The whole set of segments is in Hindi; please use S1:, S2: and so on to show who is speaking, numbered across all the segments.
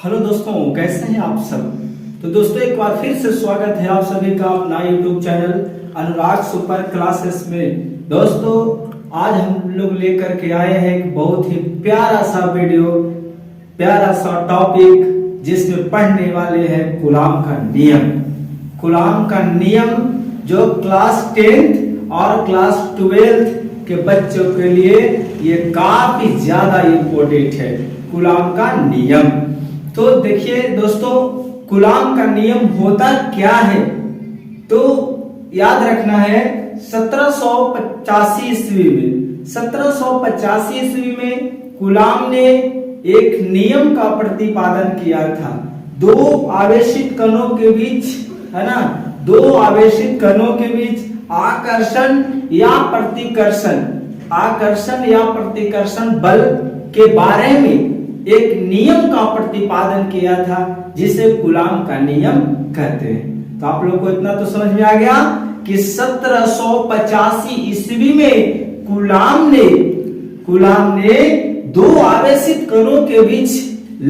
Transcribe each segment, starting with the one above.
S1: हेलो दोस्तों, कैसे हैं आप सब। तो दोस्तों एक बार फिर से स्वागत है आप सभी का अपना यूट्यूब चैनल अनुराग सुपर क्लासेस में। दोस्तों आज हम लोग लेकर के आए हैं एक बहुत ही प्यारा सा वीडियो, प्यारा सा टॉपिक जिसमें पढ़ने वाले हैं गुलाम का नियम। गुलाम का नियम जो क्लास 10th और क्लास 12th के बच्चों के लिए ये काफी ज्यादा इम्पोर्टेंट है, गुलाम का नियम। तो देखिए दोस्तों, गुलाम का नियम होता क्या है, तो याद रखना है 1785 ईस्वी में 1785 ईस्वी में गुलाम ने एक नियम का प्रतिपादन किया था। दो आवेशित कणों के बीच, है ना, दो आवेशित कणों के बीच आकर्षण या प्रतिकर्षण बल के बारे में एक नियम का प्रतिपादन किया था जिसे गुलाम का नियम कहते हैं। तो आप लोग को इतना तो समझ में आ गया कि 1785 ईस्वी में गुलाम ने दो आवेशित कणों के बीच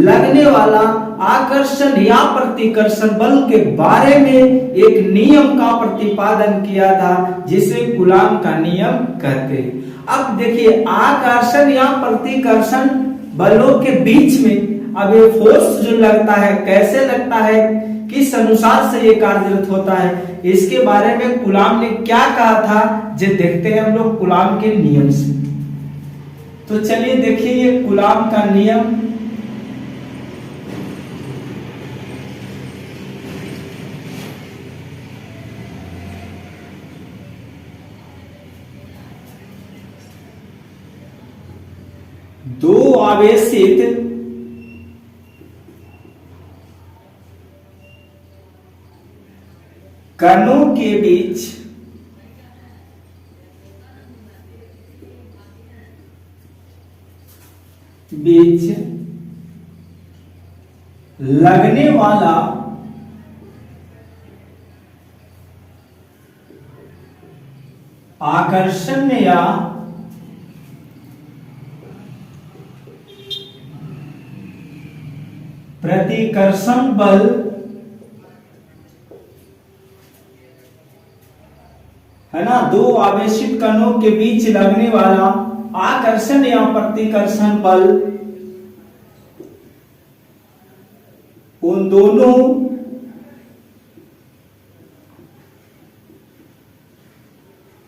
S1: लगने वाला आकर्षण या प्रतिकर्षण बल के बारे में एक नियम का प्रतिपादन किया था जिसे गुलाम का नियम कहते हैं। अब देखिए, आकर्षण या प्रतिकर्षण बलों के बीच में अब ये फोर्स जो लगता है, कैसे लगता है, किस अनुसार से ये कार्यरत होता है, इसके बारे में गुलाम ने क्या कहा था, जो देखते हैं हम लोग गुलाम के नियम से। तो चलिए देखिए ये गुलाम का नियम। दो आवेशित कणों के बीच लगने वाला आकर्षण या प्रतिकर्षण बल है ना, दो आवेशित कणों के बीच लगने वाला आकर्षण या प्रतिकर्षण बल उन दोनों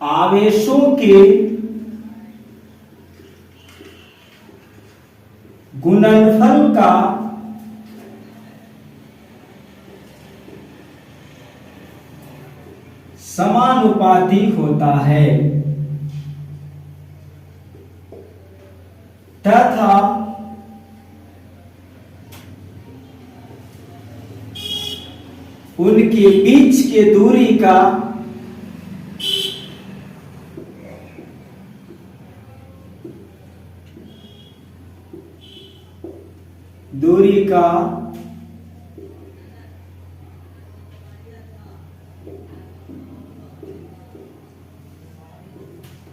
S1: आवेशों के गुणनफल का समानुपाती होता है तथा उनके बीच के दूरी का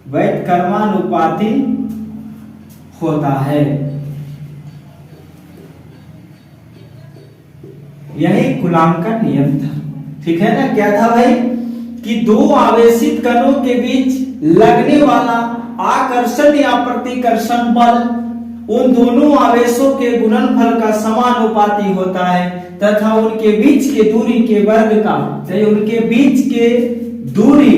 S1: व्युत्क्रमानुपाती होता है। यही गुलाम का नियम था। ठीक है ना, क्या था भाई कि दो आवेशित कणों के बीच लगने वाला आकर्षण या प्रतिकर्षण बल उन दोनों आवेशों के गुणनफल का समानुपाती होता है तथा उनके बीच के दूरी के वर्ग का, उनके बीच के दूरी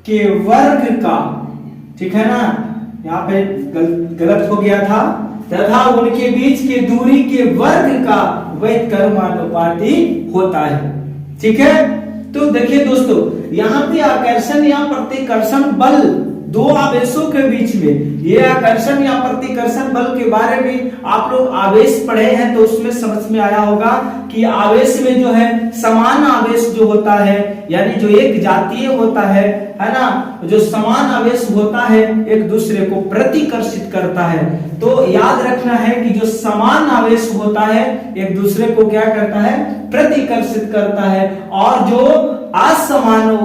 S1: के वर्ग का, ठीक है ना, यहाँ पे गलत हो गया था, तथा उनके बीच के दूरी के वर्ग का व्युत्क्रमानुपाती होता है। ठीक है, तो देखिए दोस्तों, यहाँ पे आकर्षण या प्रतिकर्षण बल दो आवेशों के बीच में, ये आकर्षण या प्रतिकर्षण बल के बारे में आप लोग आवेश पढ़े हैं तो उसमें समझ में आया होगा कि आवेश में जो है समान आवेश जो होता है, यानी जो एक जातीय होता है ना, जो समान आवेश होता है एक दूसरे को प्रतिकर्षित करता है। तो याद रखना है कि जो समान आवेश होता है एक दूसरे को क्या करता है, प्रतिकर्षित करता है, और जो असमान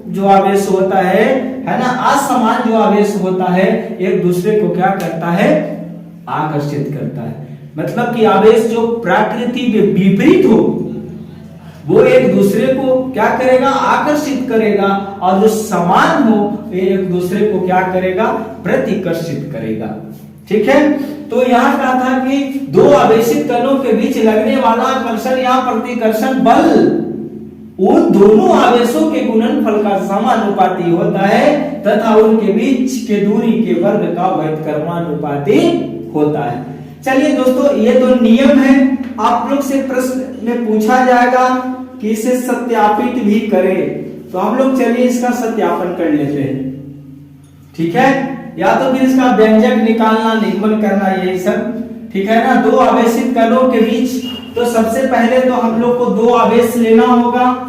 S1: जो आवेश होता है ना, असमान जो आवेश होता है एक दूसरे को क्या करता है, आकर्षित करता है। मतलब कि आवेश जो प्रकृति में विपरीत हो वो एक दूसरे को क्या करेगा, आकर्षित करेगा, और जो समान हो वे एक दूसरे को क्या करेगा, प्रतिकर्षित करेगा। ठीक है, तो यहाँ कहा था कि दो आवेशित कणों के बीच लगने वाला आकर्षण या प्रतिकर्षण बल उन दोनों आवेशों के गुणनफल का समानुपाती होता है तथा उनके बीच के दूरी के वर्ग का व्युत्क्रमानुपाती होता है। चलिए दोस्तों, ये तो नियम है। आप लोग से प्रश्न में पूछा जाएगा कि इसे सत्यापित भी करें, तो हम लोग चलिए इसका सत्यापन कर लेते हैं। ठीक है, या तो फिर इसका व्यंजक निकालना, निगमन करना, यही सब। ठीक है ना। दो आवेशित कणों के बीच, तो सबसे पहले तो हम लोग को दो आवेश लेना होगा।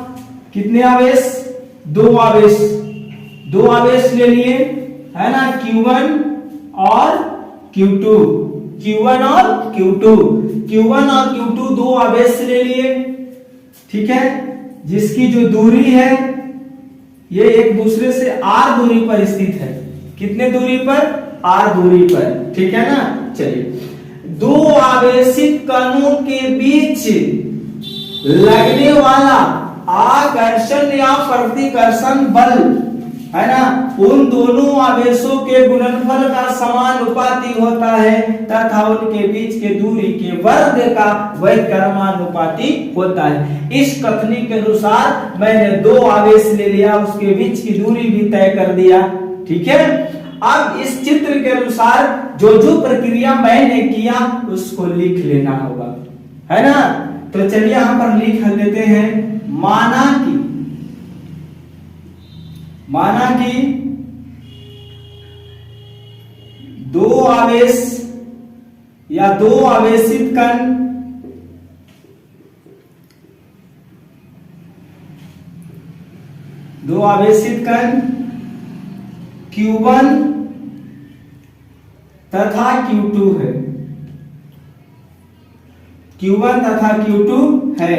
S1: कितने आवेश? दो आवेश। दो आवेश ले लिए, है ना, Q1 और Q2। Q1 और Q2, Q1 और Q2 दो आवेश ले लिए। ठीक है, जिसकी जो दूरी है ये एक दूसरे से r दूरी पर स्थित है। कितने दूरी पर? r दूरी पर। ठीक है ना। चलिए, दो आवेशित कणों के बीच लगने वाला आकर्षण या प्रतिकर्षण बल, है ना, उन दोनों आवेशों के गुणनफल का समानुपाती होता है तथा उनके बीच के दूरी के वर्ग का व्युत्क्रमानुपाती होता है। इस कथनी के अनुसार मैंने दो आवेश ले लिया, उसके बीच की दूरी भी तय कर दिया। ठीक है, अब इस चित्र के अनुसार जो जो प्रक्रिया मैंने किया उसको लिख लेना होगा, है ना। तो चलिए यहां पर लिख लेते हैं। माना कि दो आवेश या दो आवेशित कण Q1 तथा Q2 है। Q1 तथा Q2 है,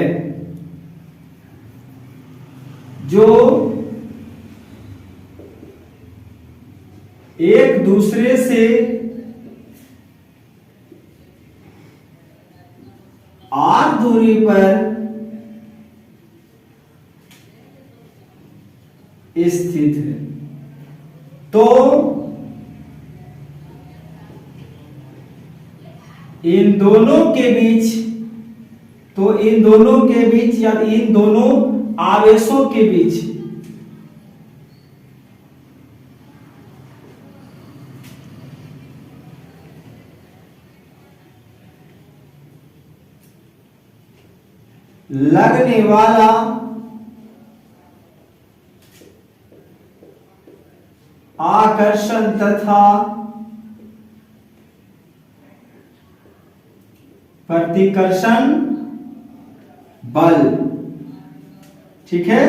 S1: जो एक दूसरे से r दूरी पर स्थित है। तो इन दोनों के बीच या इन दोनों आवेशों के बीच लगने वाला आकर्षण तथा प्रतिकर्षण बल। ठीक है,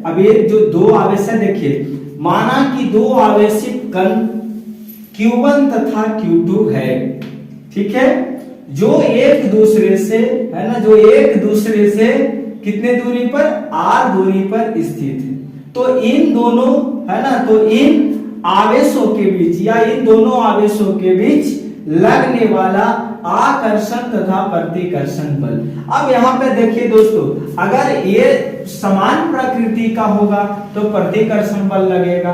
S1: अब ये जो दो आवेश है, देखिए, माना कि दो आवेशित कण Q1 तथा Q2 है। ठीक है, जो एक दूसरे से, है ना, जो एक दूसरे से कितने दूरी पर? r दूरी पर स्थित है। तो इन दोनों, है ना, तो इन आवेशों के बीच या इन दोनों आवेशों के बीच लगने वाला आकर्षण तथा प्रतिकर्षण बल। अब यहाँ पे देखिए दोस्तों, अगर ये समान प्रकृति का होगा तो प्रतिकर्षण बल लगेगा,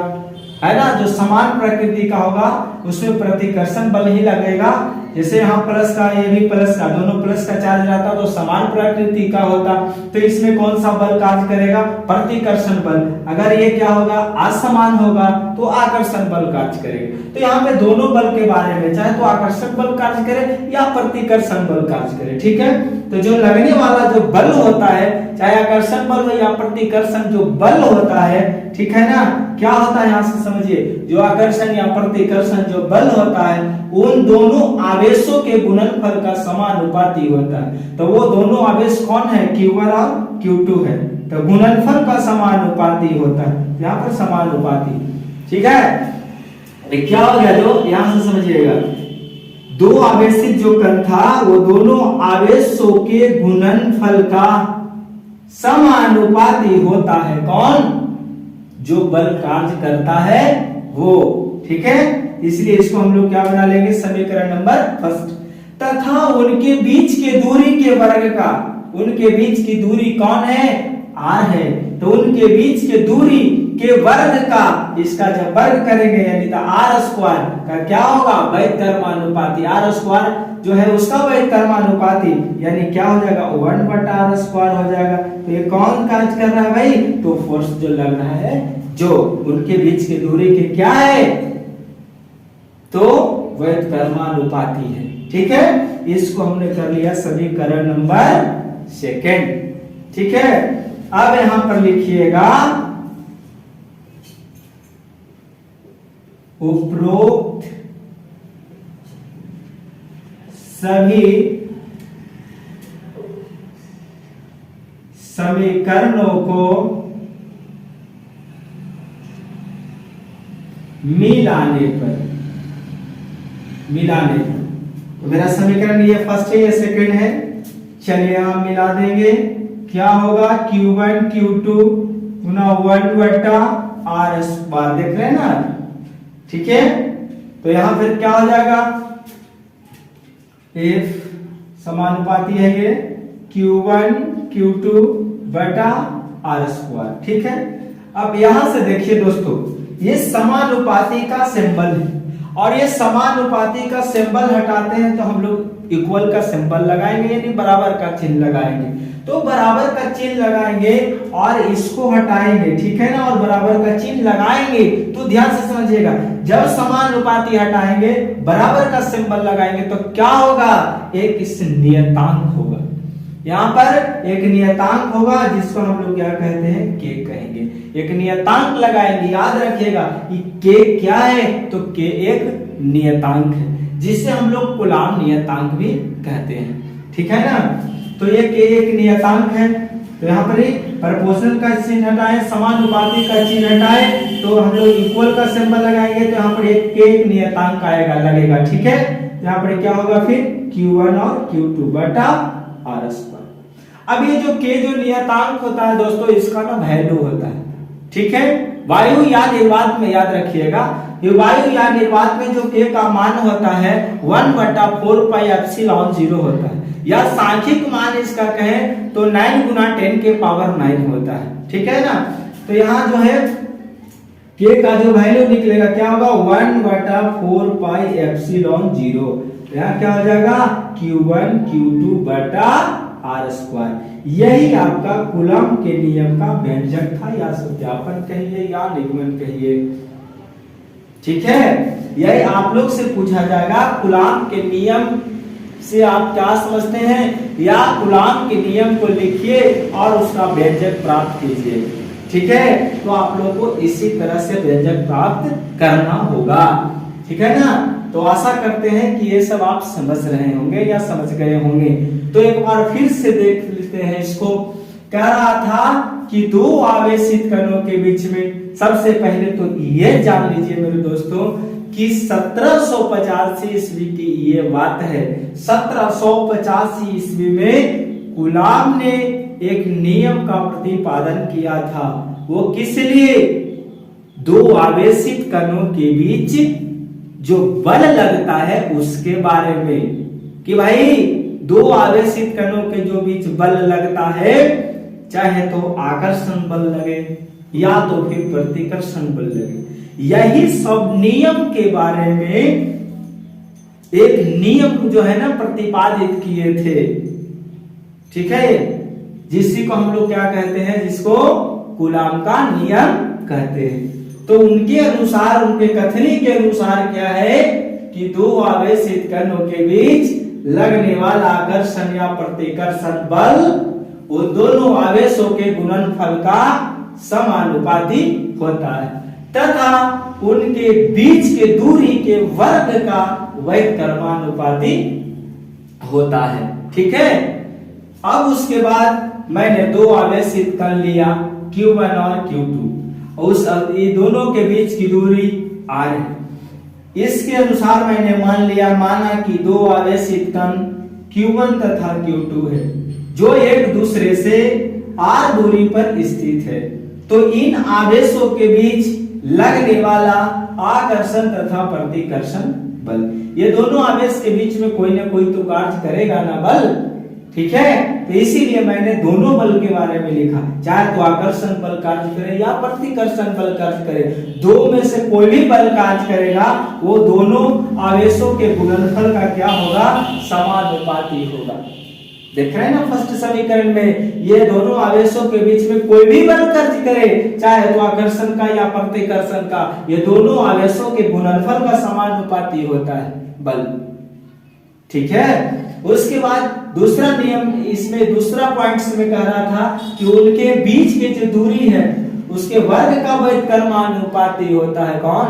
S1: है ना। जो समान प्रकृति का होगा उसमें प्रतिकर्षण बल ही लगेगा। जैसे यहाँ प्लस का, ये भी प्लस का, दोनों प्लस का चार्ज रहता तो समान प्रकृति का होता, तो इसमें कौन सा बल कार्य करेगा? प्रतिकर्षण बल। अगर ये क्या होगा? असमान होगा तो आकर्षण बल कार्य करेगा। तो यहाँ पे दोनों बल के बारे में, चाहे तो आकर्षण बल कार्य करे या प्रतिकर्षण बल कार्य करे। ठीक है, तो जो लगने वाला जो बल होता है, चाहे आकर्षण बल हो या प्रतिकर्षण जो बल होता है, ठीक है ना, क्या होता है यहाँ से समझिए, जो आकर्षण या प्रतिकर्षण जो बल होता है उन दोनों आवेशों के गुणनफल का समानुपाती होता है। तो वो दोनों आवेश कौन है? Q1 और Q2 है। तो गुणनफल का समानुपाती होता है, यहाँ पर समानुपाती। ठीक है, क्या हो गया? जो यहाँ से समझिएगा, दो आवेशित जो कण था वो दोनों आवेशों के गुणनफल का समानुपाती होता है। कौन? जो बल कार्य करता है वो। ठीक है, इसलिए इसको हम लोग क्या बना लेंगे, समीकरण नंबर फर्स्ट। तथा उनके बीच के दूरी के वर्ग का, उनके बीच की दूरी कौन है, r है, तो उनके बीच के दूरी के वर्ग का, इसका जब वर्ग करेंगे यानी r स्क्वायर का क्या होगा, वैध कर्मानुपाती, r स्क्वायर जो है उसका वैध कर्मानुपाती यानी क्या हो जाएगा 1/r स्क्वायर हो जाएगा। तो ये कौन काज कर रहा है भाई, तो फोर्स जो लग रहा है जो उनके बीच की दूरी के क्या है, तो वैध कर्मानुपाती है। ठीक है, इसको हमने कर लिया समीकरण नंबर सेकंड। ठीक है, अब यहां पर लिखिएगा उपरोक्त सभी समीकरणों को मिलाने पर, तो मेरा समीकरण ये फर्स्ट है, ये सेकंड है, चलिए हम मिला देंगे। क्या होगा, Q1 Q2 गुना 1/r स्क्वायर, देख रहे हैं ना। ठीक है, तो यहां फिर क्या हो जाएगा, F समानुपाती है ये Q1 Q2 बटा r स्क्वायर। ठीक है, अब यहां से देखिए दोस्तों, ये समानुपाती का सिंबल है और ये समानुपाती का सिंबल हटाते हैं तो हम लोग इक्वल का सिंबल लगाएंगे यानी बराबर का चिन्ह लगाएंगे। तो बराबर का चिन्ह लगाएंगे और इसको हटाएंगे, ठीक है ना, और बराबर का चिन्ह लगाएंगे। तो ध्यान से समझिएगा, जब समानुपाती हटाएंगे बराबर का सिंबल लगाएंगे तो क्या होगा, एक इस नियतांक होगा, यहाँ पर एक नियतांक होगा जिसको हम लोग क्या कहते हैं, के कहेंगे। एक नियतांक लगाएंगे, याद रखिएगा के क्या है, तो के एक नियतांक है जिसे हम लोग कूलाम नियतांक भी कहते हैं। ठीक है ना, तो ये के एक नियतांक है। तो यहाँ पर प्रोपोर्शनल का चिन्ह हटाए, समानुपाती का चिन्ह हटाए, तो हम लोग इक्वल का सिंबल लगाएंगे तो यहाँ पर एक के एक नियतांक आएगा, लगेगा। ठीक है, यहाँ पर क्या होगा फिर Q1 और Q2 बटा r स्क्वायर। अब ये जो के जो नियतांक होता है दोस्तों, इसका ना वैल्यू होता है। ठीक है, वायु या निर्वात में याद रखिएगा, ये वायु या निर्वात में जो के का मान होता है 1/4 पाई एप्सिलॉन 0 होता है, या सांख्यिक मान इसका कहें तो 9 गुना 10 के पावर 9 होता है। ठीक है ना, तो यहाँ जो है के का जो वैल्यू निकलेगा क्या होगा, 1/4 पाई एप्सिलॉन 0। यहाँ क्या हो जाएगा, Q1 Q2 बटा r स्क्वायर। यही आपका कूलम के नियम का व्यंजक था, या सत्यापन कहिए या निगमन कहिए। ठीक है, यही आप लोग से पूछा जाएगा, कूलम के नियम से आप क्या समझते हैं, या कूलम के नियम को लिखिए और उसका व्यंजक प्राप्त कीजिए। ठीक है, तो आप लोग को इसी तरह से व्यंजक प्राप्त करना होगा। ठीक है ना, तो आशा करते हैं कि ये सब आप समझ रहे होंगे या समझ गए होंगे। तो एक बार फिर से देख लेते हैं इसको। कह रहा था कि दो आवेशित कणों के बीच में, सबसे पहले तो ये जान लीजिए मेरे दोस्तों कि 1785 ईस्वी की ये बात है। 1785 ईस्वी में कूलम ने एक नियम का प्रतिपादन किया था। वो किस लिए, दो आवेशित कणों के बीच जो बल लगता है उसके बारे में, कि भाई दो आवेशित कणों के जो बीच बल लगता है, चाहे तो आकर्षण बल लगे या तो फिर प्रतिकर्षण बल लगे, यही सब नियम के बारे में एक नियम जो है ना प्रतिपादित किए थे। ठीक है, जिसी को हम लोग क्या कहते हैं, जिसको कूलम का नियम कहते हैं। तो उनके अनुसार, उनके कथनी के अनुसार क्या है कि दो आवेशित कणों के बीच लगने वाला आकर्षण या प्रतिकर्षण बल उन दोनों आवेशों के गुणनफल का समानुपाती होता है, तथा उनके बीच के दूरी के वर्ग का वैध कर्मानुपाती होता है। ठीक है, अब उसके बाद मैंने दो आवेशित कण लिया Q1 और Q2, उस ये दोनों के बीच की दूरी r है। इसके अनुसार मैंने माना कि दो आवेशित कण Q1 तथा Q2 है जो एक दूसरे से r दूरी पर स्थित है। तो इन आवेशों के बीच लगने वाला आकर्षण तथा प्रतिकर्षण बल। ये दोनों आवेश के बीच में कोई ना कोई तो कार्य करेगा ना बल, ठीक है। तो इसीलिए मैंने दोनों बल के बारे में लिखा, चाहे तो आकर्षण बल कार्य करे या प्रतिकर्षण बल कार्य करे, दो में से कोई भी बल कार्य करेगा वो दोनों आवेशों के गुणनफल का क्या होगा, समानुपाती होगा। देख रहे हैं ना फर्स्ट समीकरण में, ये दोनों आवेशों के बीच में कोई भी बल कार्य करे, चाहे तो आकर्षण का या प्रतिकर्षण का, ये दोनों आवेशों के गुणनफल का समानुपाती होता है बल, ठीक है। उसके बाद दूसरा नियम, इसमें दूसरा पॉइंट में कह रहा था कि उनके बीच की जो दूरी है उसके वर्ग का व्युत्क्रमानुपाती होता है कौन,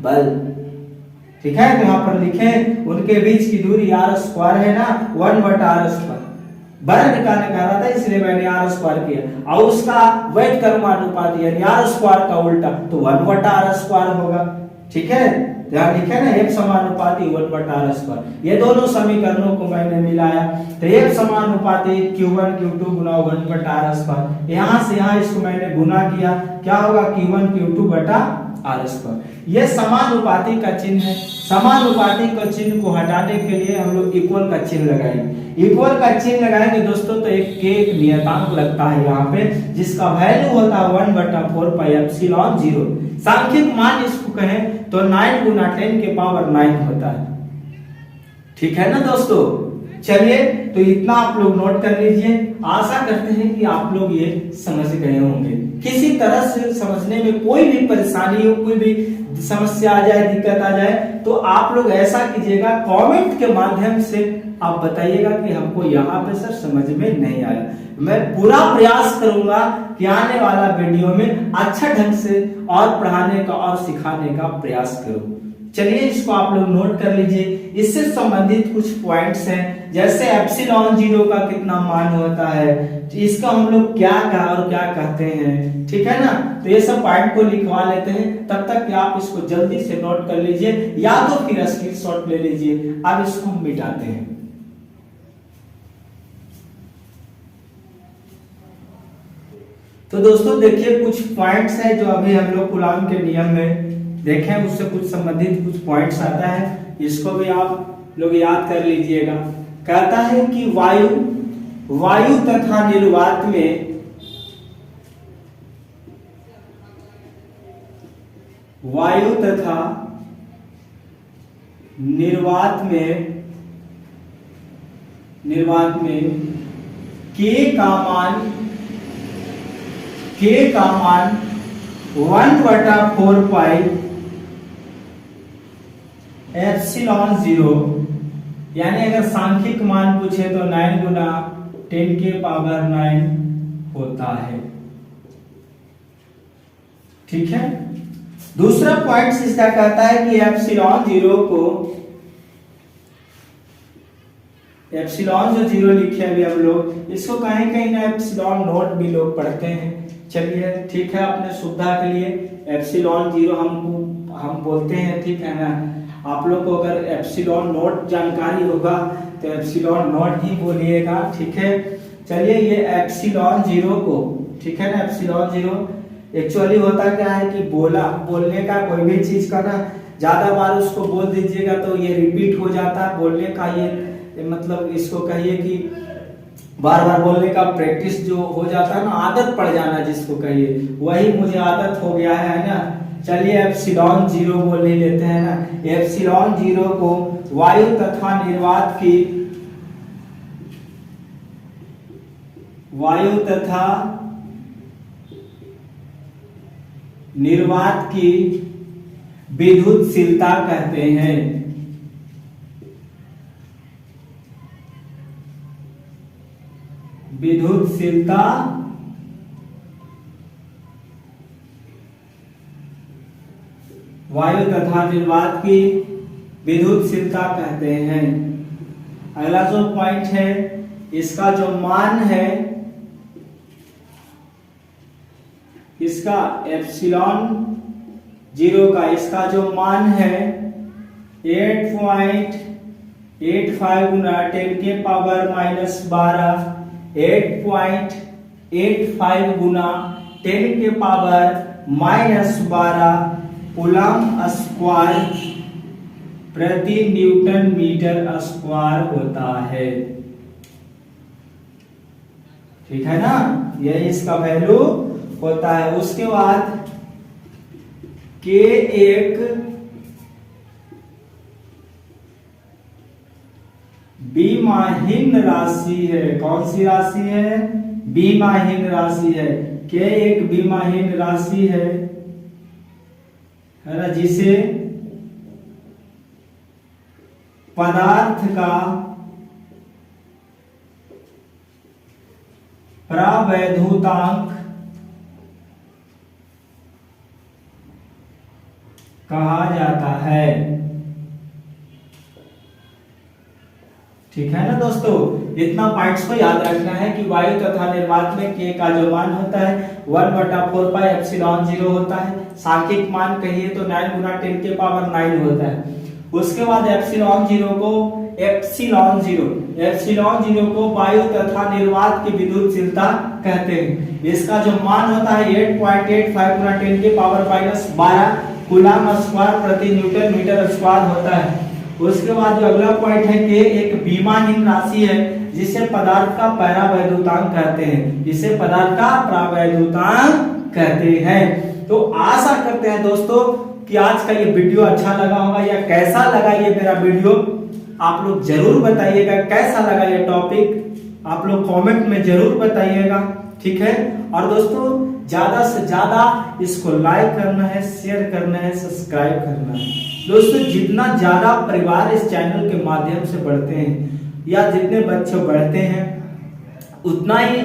S1: बल, ठीक है। तो यहाँ पर लिखे उनके बीच की दूरी r स्क्वायर है ना, 1/r स्क्वायर, वर्ग का कह रहा था इसलिए मैंने r स्क्वायर किया, और उसका व्युत्क्रमानुपाती यानी r स्क्वायर का उल्टा तो 1/r स्क्वायर होगा, ठीक है। ध्यान लिखे ना, एक समानुपाती 1/r स्क्वायर। ये दोनों समीकरणों को मैंने मिलाया तो एक समानुपाती q1 q2 गुना 1/r स्क्वायर, यहाँ से यहाँ इसको मैंने गुना किया, क्या होगा q1 q2 बटा r स्क्वायर। ये समानुपाती का चिन्ह है, समानुपाती का चिन्ह को हटाने के लिए हम लोग इक्वल का चिन्ह लगाएंगे। इक्वल का चिन्ह लगाएंगे दोस्तों तो एक नियतांक लगता है यहाँ पे, जिसका वैल्यू होता है 1/4 पाई एप्सिलॉन 0। सांख्यिक मान इसको कहें तो 9 गुना 10 के पावर 9 होता है, ठीक है ना दोस्तों। चलिए तो इतना आप लोग नोट कर लीजिए, आशा करते हैं कि आप लोग ये समझ गए होंगे। किसी तरह से समझने में कोई भी परेशानी हो, कोई भी समस्या आ जाए, दिक्कत आ जाए तो आप लोग ऐसा कीजिएगा, कमेंट के माध्यम से आप बताइएगा कि हमको यहाँ पे सर समझ में नहीं आया। मैं पूरा प्रयास करूंगा कि आने वाला वीडियो में अच्छा ढंग से और पढ़ाने का और सिखाने का प्रयास करूं। चलिए इसको आप लोग नोट कर लीजिए। इससे संबंधित कुछ पॉइंट्स हैं, जैसे एप्सिलॉन 0 का कितना मान होता है, इसका हम लोग क्या कहा और क्या कहते हैं, ठीक है ना। तो ये सब पॉइंट को लिखवा लेते हैं, तब तक कि आप इसको जल्दी से नोट कर लीजिए या तो फिर स्क्रीनशॉट ले लीजिए। अब इसको हम मिटाते हैं। तो दोस्तों देखिए कुछ पॉइंट्स हैं जो अभी हम लोग कूलॉम के नियम में देखें, उससे कुछ संबंधित कुछ पॉइंट्स आता है, इसको भी आप लोग याद कर लीजिएगा। कहता है कि वायु तथा निर्वात में निर्वात में k का मान 1/4 पाई एप्सिलॉन 0, यानी अगर सांख्यिक मान पूछे तो 9 गुना 10 के पावर 9 होता है, ठीक है। दूसरा पॉइंट इसका कहता है कि एप्सिलॉन 0 लिखे अभी हम लोग, इसको कहीं कहीं ना एप्सिलॉन नोट भी लोग पढ़ते हैं। चलिए ठीक है, अपने सुविधा के लिए एप्सिलॉन 0 हम बोलते हैं, ठीक है ना। आप लोग को अगर एप्सिलॉन नोट जानकारी होगा तो एप्सिलॉन नोट ही बोलिएगा, ठीक है। चलिए ये एप्सिलॉन 0 को, ठीक है ना, एप्सिलॉन 0 एक्चुअली होता क्या है कि बोलने का कोई भी चीज का ना ज्यादा बार उसको बोल दीजिएगा तो ये रिपीट हो जाता है बोलने का, ये मतलब इसको कहिए कि बार बार बोलने का प्रैक्टिस जो हो जाता है ना, आदत पड़ जाना जिसको कहिए, वही मुझे आदत हो गया है ना। चलिए एप्सिलॉन 0 बोल ही लेते हैं ना। एप्सिलॉन 0 को वायु तथा निर्वात की विद्युतशीलता कहते हैं। विद्युतशीलता वायु तथा निर्वात की विद्युतशीलता कहते हैं। अगला जो पॉइंट है, इसका जो मान है, इसका एप्सिलॉन 0 का इसका जो मान है 8.85 गुना 10 के पावर -12, 8.85 गुना 10 के पावर -12 कूलम स्क्वायर प्रति न्यूटन मीटर स्क्वायर होता है। ठीक है ना, यही इसका वैल्यू होता है। उसके बाद के एक विमाहीन राशि है। कौन सी राशि है? विमाहीन राशि है। के एक विमाहीन राशि है ना, जिसे पदार्थ का प्रावैधुतांक कहा जाता है। ठीक है ना दोस्तों, इतना पॉइंट्स को याद रखना है कि वायु तथा निर्वात में के का जो मान होता है 1/4 पाई एप्सिलॉन 0 होता है। सांख्यिक मान कहिए तो 9 × 10⁹ होता है। उसके बाद एप्सिलॉन जीरो को वायु तथा निर्वात की विद्युतशीलता कहते हैं। इसका जो मान होता है 8.85 × 10⁻12 कूलम स्क्वायर प्रति न्यूटन मीटर स्क्वायर होता है। उसके बाद जो अगला पॉइंट है कि एक विमाहीन राशि है जिसे पदार्थ का परावैद्युतांक कहते हैं। जिसे पदार्थ का परावैद्युतांक कहते हैं। तो आशा करते हैं दोस्तों कि आज का ये वीडियो अच्छा लगा होगा, या कैसा लगा ये मेरा वीडियो आप लोग जरूर बताइएगा। कैसा लगा ये टॉपिक आप लोग कमेंट में जरूर बताइएगा। ठीक है, और दोस्तों ज्यादा से ज्यादा इसको लाइक करना है, शेयर करना है, सब्सक्राइब करना है। दोस्तों जितना ज्यादा परिवार इस चैनल के माध्यम से बढ़ते हैं या जितने बच्चे बढ़ते हैं उतना ही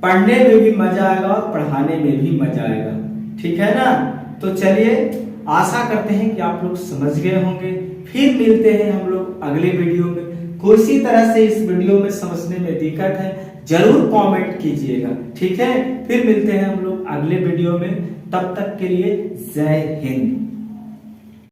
S1: पढ़ने में भी मजा आएगा और पढ़ाने में भी मजा आएगा। ठीक है ना, तो चलिए आशा करते हैं कि आप लोग समझ गए होंगे। फिर मिलते हैं हम लोग अगले वीडियो में। किसी तरह से इस वीडियो में समझने में दिक्कत है जरूर कमेंट कीजिएगा। ठीक है, फिर मिलते हैं हम लोग अगले वीडियो में। तब तक के लिए जय हिंद।